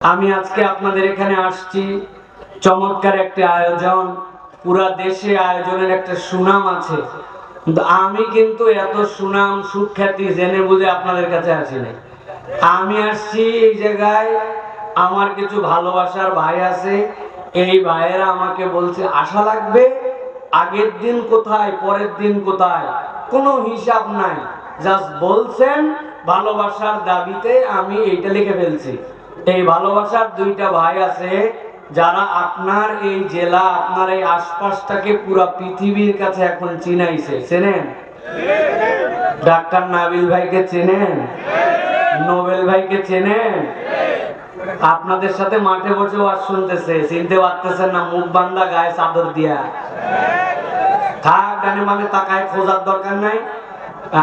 আমি আজকে আপনাদের এখানে আসছি, চমৎকার একটি আয়োজন, পুরা দেশে আয়োজনের একটা সুনাম আছে, কিন্তু আমি কিন্তু এত সুনাম সুখ্যাতি জেনে বুঝে আপনাদের কাছে আসি নাই। আমি আসছি এই জায়গায়, আমার কিছু ভালোবাসার ভাই আছে, এই ভাইয়েরা আমাকে বলছে আসা লাগবে। আগের দিন কোথায়, পরের দিন কোথায়, কোনো হিসাব নাই, জাস্ট বলছেন ভালোবাসার দাবিতে আমি এইটা লিখে ফেলছি। এই ভালোবাসার দুইটা ভাই আছে যারা আপনার এই জেলা, আপনার এই আশপাশটাকে পুরো পৃথিবীর কাছে এখন চিনাইছে। চেনেন? ডাক্তার নাবিল ভাইকে চেনেন? নোবেল ভাইকে চেনেন? আপনাদের সাথে মাঠে বসে ওয়াজ শুনতেছে, চিনতে পারতেছেন না? মুখ বান্ধা, গায়ে চাদর দিয়া। থাক, ডানে মানে তাকায় খোঁজার দরকার নাই।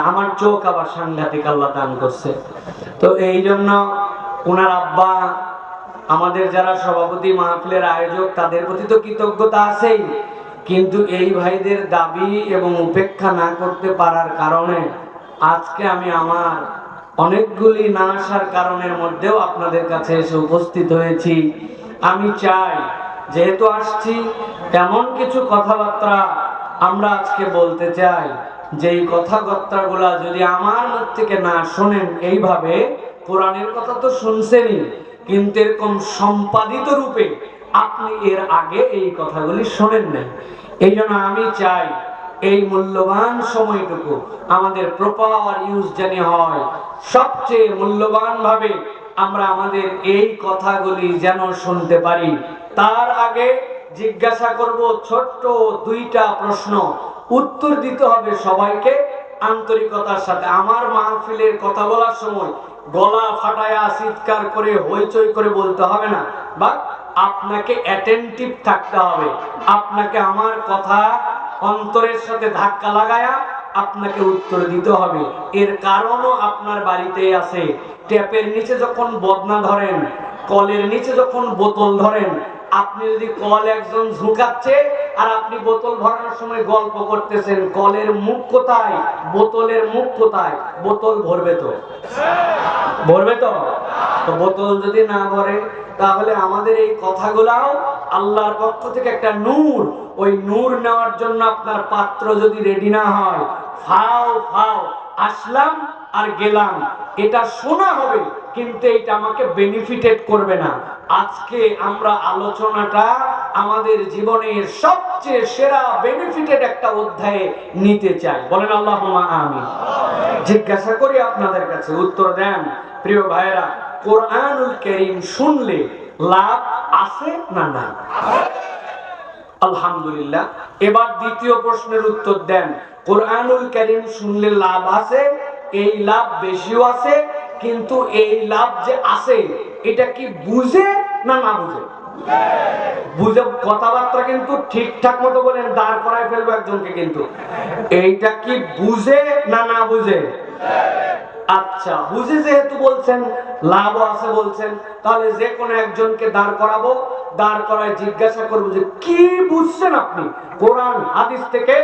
আমার চোখ আবার সাংঘাতিক আল্লাহ দান করছে। তো এই জন্য ওনার আব্বা, আমাদের যারা সভাপতি, মাহফিলের আয়োজক, তাদের প্রতি তো কৃতজ্ঞতা আছেই, কিন্তু এই ভাইদের দাবি এবং উপেক্ষা না করতে পারার কারণে আজকে আমি আমার অনেকগুলি না আসার কারণের মধ্যেও আপনাদের কাছে এসে উপস্থিত হয়েছি। আমি চাই, যেহেতু আসছি, এমন কিছু কথাবার্তা আমরা আজকে বলতে চাই, যেই কথাবার্তাগুলা যদি আমার মুখ থেকে না শোনেন এইভাবে, কোরআনের কথা তো শুনছেনই, কিন্তু এরকম সম্পাদিত রূপে আপনি এর আগে এই কথাগুলি শোনেন নাই। এই জন্য আমি চাই এই মূল্যবান সময়টুকু আমাদের প্রপার ইউজ জানি হয়, সবচেয়ে মূল্যবান ভাবে আমরা আমাদের এই কথাগুলি যেন শুনতে পারি। তার আগে জিজ্ঞাসা করব ছোট্ট দুইটা প্রশ্ন, উত্তর দিতে হবে সবাইকে আন্তরিকতার সাথে। আমার মাহফিলের কথা বলার সময় গলা ফাটায়া চিৎকার করে হইচই করে বলতে হবে না, বা আপনাকে অ্যাটেনটিভ থাকতে হবে। আপনাকে আমার কথা অন্তরের সাথে ধাক্কা লাগায়া আপনাকে উত্তর দিতে হবে। এর কারণও আপনার বাড়িতেই আছে। ট্যাপের নিচে যখন বদনা ধরেন, কলের নিচে যখন বোতল ধরেন, আপনি যদি কল একজন ঝুঁকাচ্ছে আর আপনি বোতল ভরানোর সময় গল্প করতেছেন, কলের মুখ কোথায়, বোতলের মুখ কোথায়? বোতল ভরবে তো? ভরবে তো? তো বোতল যদি না ভরে, তাহলে আমাদের এই কথাগুলাও আল্লাহর পক্ষ থেকে একটা নূর। ওই নূর নেওয়ার জন্য আপনার পাত্র যদি রেডি না হয়, ফাও ফাও আসলাম আর গেলাম, এটা শোনা হবে, কিন্তু এটা আমাকে বেনিফিটেড করবে না। আজকে আমরা আলোচনাটা আমাদের জীবনের সবচেয়ে সেরা বেনিফিটেড একটা অধ্যায়ে নিতে চাই। বলেন আল্লাহুম্মা আমিন। জিজ্ঞাসা করি আপনাদের কাছে, উত্তর দেন প্রিয় ভাইরা। কোরআনুল কারীম শুনলে লাভ আছে না নাই? আলহামদুলিল্লাহ। এবার দ্বিতীয় প্রশ্নের উত্তর দেন। কোরআনুল কারীম শুনলে লাভ আছে, এই লাভ বেশিও আছে, কিন্তু এই লাভ যে আছে এটা কি বুঝে না না বুঝে? বুঝে। কথাবার্তা কিন্তু ঠিকঠাক মতো বলেন, দাঁড় করায় ফেলবো একজনকে। কিন্তু এইটা কি বুঝে না না বুঝে? আচ্ছা, বুঝে যেহেতু বলছেন, লাভও আছে বলছেন, তাহলে যে কোনো একজনকে দাঁড় করাবো, দাঁড় করায় জিজ্ঞাসা করবো যে কি বুঝছেন আপনি কোরআন হাদিস থেকে?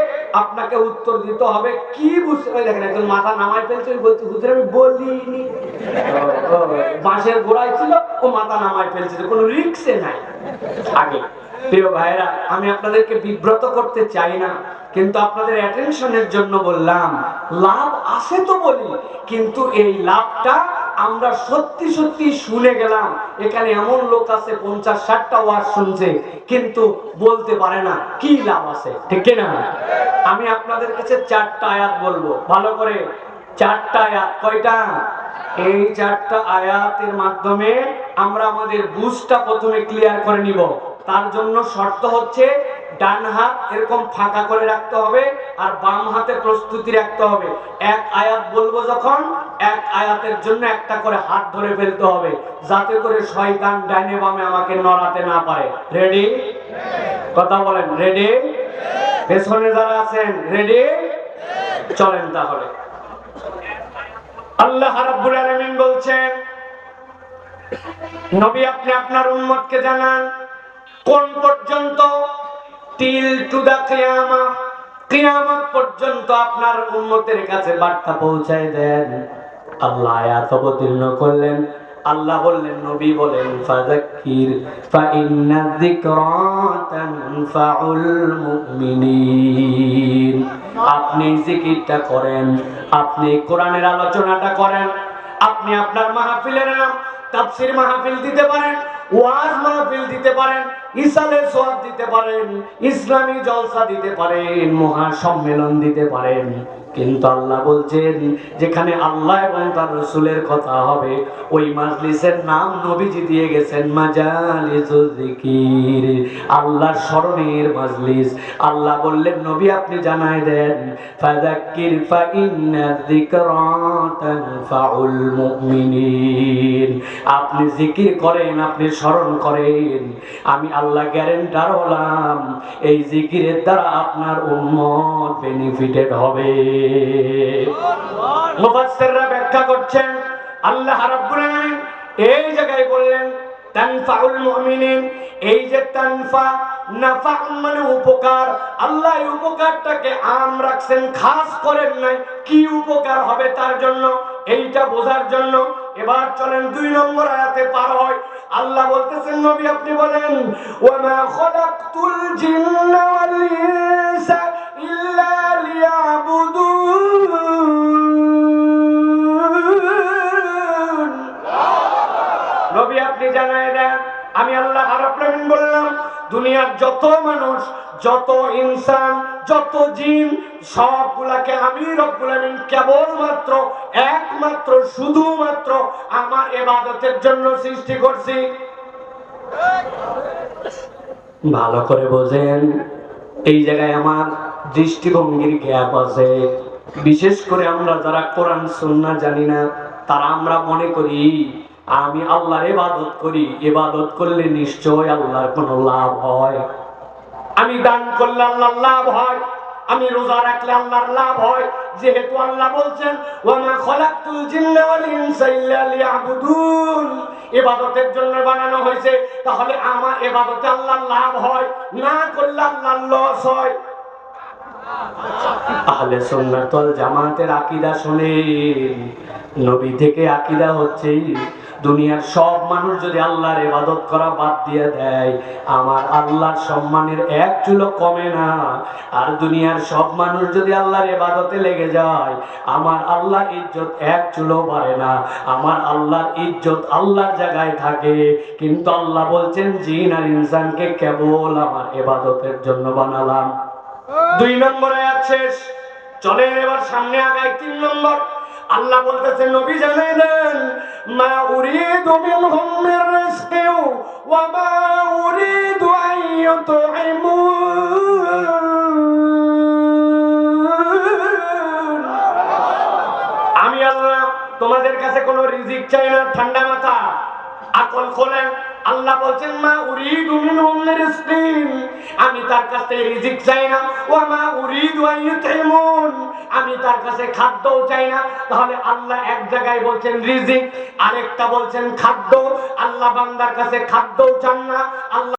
আপনাকে উত্তর দিতে হবে কি বুঝছেন। ওই দেখেন একজন মাথা নামাই ফেলছে, ওই বলছে হুজুর আমি বলিনি। বাঁশের গোড়ায় ছিল, ও মাথা নামাই ফেলছে, কোনো রিস্কে নাই। আগে প্রিয় ভাইরা, আমি আপনাদেরকে বিব্রত করতে চাই না, কিন্তু আপনাদের অ্যাটেনশনের জন্য বললাম, লাভ আছে তো বলি, কিন্তু এই লাভটা আমরা সত্যি সত্যি শুনে গেলাম। এখানে এমন লোক আছে 50-60টা ওয়াজ শুনছে, কিন্তু বলতে পারে না কি লাভ আছে, ঠিক না? আমি আপনাদের কাছে 4টা আয়াত বলবো, ভালো করে। 4টা আয়াত। কয়টা? এই 4টা আয়াতের মাধ্যমে আমরা আমাদের বুঝটা প্রথমে ক্লিয়ার করে নিব। তার জন্য শর্ত হচ্ছে ডান হাত এরকম ফাঁকা করে রাখতে হবে আর বাম হাতে প্রস্তুতি রাখতে হবে। এক আয়াত বলবো যখন, এক আয়াতের জন্য একটা করে হাত ধরে ফেলতে হবে, যাতে করে শয়তান ডাইনে বামে আমাকে নড়াতে না পারে। রেডি? কথা বলেন, রেডি? পেছনে যারা আছেন রেডি? চলেন তাহলে। আল্লাহ রাব্বুল আলামিন বলছেন, নবী আপনি আপনার উম্মতকে জানান কোন পর্যন্ত? টিল টু দা কিয়ামা, কিয়ামত পর্যন্ত আপনার উম্মতের কাছে বার্তা পৌঁছায় দেন। আল্লাহ আয়াত অবতীর্ণ করলেন, আল্লাহ বললেন, নবী বলেন, ফাযাক্কির ফাইন্না যিকরা তানফাউল মুমিনিন। আপনি জিকিরটা করেন, আপনি কোরআনের আলোচনাটা করেন, আপনি আপনার মাহফিলের নাম তাফসীর মাহফিল দিতে পারেন, ওয়াজ মাহফিল দিতে পারেন, ইসালে সোয়াব দিতে পারেন, ইসলামী জলসা দিতে পারেন, মহা সম্মেলন দিতে পারেন, কিন্তু আল্লাহ বলছেন যেখানে আল্লাহ এবং তার রাসূলের কথা হবে ওই মাজলিসের নাম নবীজি দিয়ে গেছেন মাজালিসুল যিকির, আল্লাহর স্মরণের মাজলিস। আল্লাহ বললেন, নবী আপনি জানায় দেন, ফাযাক্কির ফাইন্না যিকরা তানফাউল মুমিনিন। আপনি জিকির করেন, আপনি স্মরণ করেন, আমি আল্লাহ গ্যারান্টার হলাম এই জিকিরের দ্বারা আপনার উম্মত বেনিফিটেড হবে। মুফাসসিররা ব্যাখ্যা করছেন, আল্লাহ রাব্বুল আলামিন এই জায়গায় বললেন তানফাউল মুমিনিন, এই যে তানফা, নাফা মানে উপকার, আল্লাহ এই উপকারটাকে আম রাখছেন, খাস করেন নাই, কি উপকার হবে তার জন্য এইটা বোঝার জন্য। এবার চলেন 2 নম্বর আয়াতে পার হয়। আল্লাহ বলতেছেন, নবী আপনি বলেন, ওয়া মা খালাকতুল জিন্না ওয়াল ইনসা ইল্লা লিয়াবুদুন। নবী আপনি জানায় দেন, আমি আল্লাহ রাব্বুল আলামিন বললাম, দুনিয়ার যত মানুষ, যত ইনসান, যত জিন, সবগুলাকে আমি রব্বুল আলামিন কেবলমাত্র, একমাত্র, শুধুমাত্র আমার ইবাদতের জন্য সৃষ্টি করছি। ভালো করে বোঝেন, এই জায়গায় আমার দৃষ্টিভঙ্গির গ্যাপ আছে। বিশেষ করে আমরা যারা কোরআন সুন্নাহ জানি না, তারা আমরা মনে করি আমি আল্লাহর ইবাদত করি, ইবাদত করলে নিশ্চয় আল্লাহর কোনো লাভ হয়, আমি দান করলে আল্লাহর লাভ হয়, আমি রোজা রাখলে আল্লাহর লাভ হয়। যেহেতু আল্লাহ বলছেন ওয়া মা খালাকতুল জিন্না ওয়াল ইনসা ইল্লা লিয়াবুদুন, ইবাদতের জন্য বানানো হয়েছে, তাহলে আমার ইবাদতে আল্লাহর লাভ হয়, না করলে আল্লাহর লস হয়। আহলে সুন্নাত ওয়াল জামাতের আকীদা শুনেন, নবী থেকে আকীদা হচ্ছে দুনিয়ার সব মানুষ যদি আল্লাহর ইবাদত করা বাদ দিয়ে দেয়, আমার আল্লাহর সম্মানের এক চুলো কমে না। আর দুনিয়ার সব মানুষ যদি আল্লাহর ইবাদতে লেগে যায়, আমার আল্লাহর ইজ্জত এক চুলো বাড়ে না, আমার আল্লাহর ইজ্জত আল্লাহর জায়গায় থাকে। কিন্তু আল্লাহ বলছেন, জিন আর ইনসানকে কেবল আমার ইবাদতের জন্য বানালাম। 2 নম্বর আয়াত শেষ। চলে এবার সামনে আগাই 3 নম্বর। আল্লাহ বলতেছে, নবী জানাই দেন, মা উরিদু মিনহুম মির রিজকি ওয়া মা উরিদু আন ইউতঈমুন। আমি আল্লাহ তোমাদের কাছে কোনো রিজিক চাই না। ঠান্ডা মাথা, আকল খোলেন। আল্লাহ বলছেন, মা উরিদু মিনহুম মির রিজকি, আমি তার কাছে রিজিক চাই না, ওয়া মা উরিদু আন ইউতঈমুন, আমি তার কাছে খাদ্যও চাই না। তাহলে আল্লাহ এক জায়গায় বলছেন রিজিক, আরেকটা বলছেন খাদ্য। আল্লাহ বান্দার কাছে খাদ্যও চান না, আল্লাহ